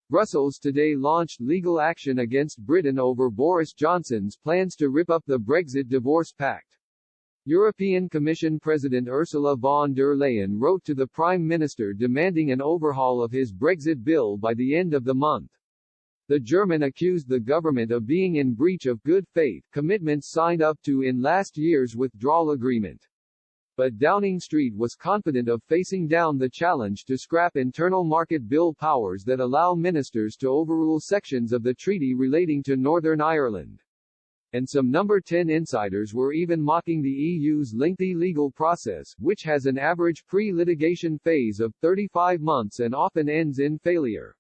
Brussels today launched legal action against Britain over Boris Johnson's plans to rip up the Brexit divorce pact. European Commission President Ursula von der Leyen wrote to the Prime Minister demanding an overhaul of his Brexit bill by the end of the month. The German accused the government of being in breach of good faith commitments signed up to in last year's withdrawal agreement. But Downing Street was confident of facing down the challenge to scrap internal market bill powers that allow ministers to overrule sections of the treaty relating to Northern Ireland. And some Number 10 insiders were even mocking the EU's lengthy legal process, which has an average pre-litigation phase of 35 months and often ends in failure.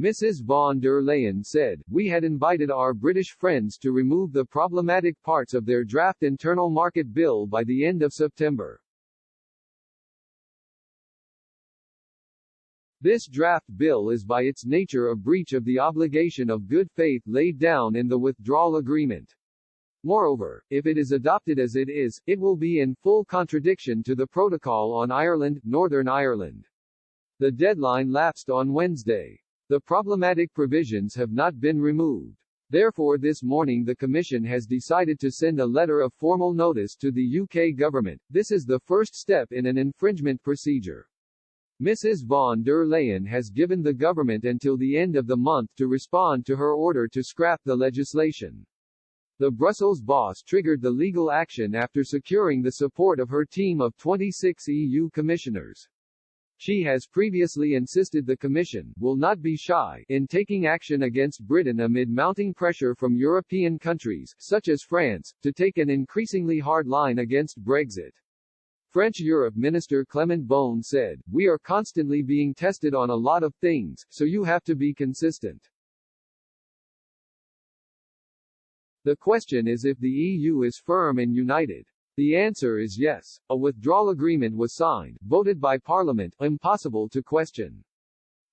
Mrs. von der Leyen said, "We had invited our British friends to remove the problematic parts of their draft internal market bill by the end of September. This draft bill is by its nature a breach of the obligation of good faith laid down in the withdrawal agreement. Moreover, if it is adopted as it is, it will be in full contradiction to the Protocol on Ireland, Northern Ireland." The deadline lapsed on Wednesday. The problematic provisions have not been removed. Therefore, this morning the Commission has decided to send a letter of formal notice to the UK government. This is the first step in an infringement procedure. Mrs. von der Leyen has given the government until the end of the month to respond to her order to scrap the legislation. The Brussels boss triggered the legal action after securing the support of her team of 26 EU commissioners. She has previously insisted the Commission will not be shy in taking action against Britain amid mounting pressure from European countries, such as France, to take an increasingly hard line against Brexit. French Europe Minister Clement Beaune said, "We are constantly being tested on a lot of things, so you have to be consistent." The question is if the EU is firm and united. The answer is yes. A withdrawal agreement was signed, voted by Parliament, impossible to question.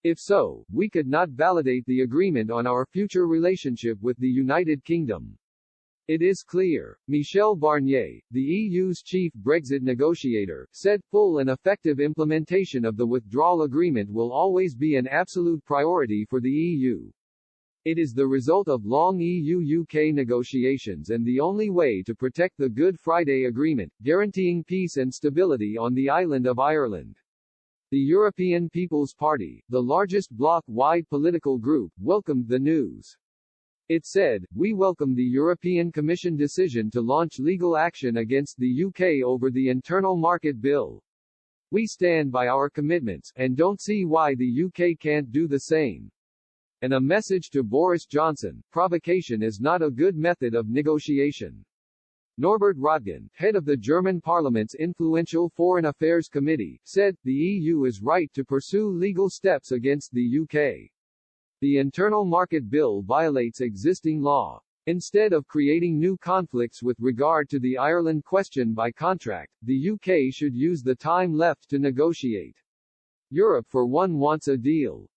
If so, we could not validate the agreement on our future relationship with the United Kingdom. It is clear. Michel Barnier, the EU's chief Brexit negotiator, said, "Full and effective implementation of the withdrawal agreement will always be an absolute priority for the EU. It is the result of long EU-UK negotiations and the only way to protect the Good Friday Agreement, guaranteeing peace and stability on the island of Ireland." The European People's Party, the largest bloc-wide political group, welcomed the news. It said, "We welcome the European Commission decision to launch legal action against the UK over the Internal Market Bill. We stand by our commitments, and don't see why the UK can't do the same." And a message to Boris Johnson: provocation is not a good method of negotiation. Norbert Röttgen, head of the German Parliament's influential Foreign Affairs Committee, said, "The EU is right to pursue legal steps against the UK. The Internal Market Bill violates existing law. Instead of creating new conflicts with regard to the Ireland question by contract, the UK should use the time left to negotiate. Europe for one wants a deal.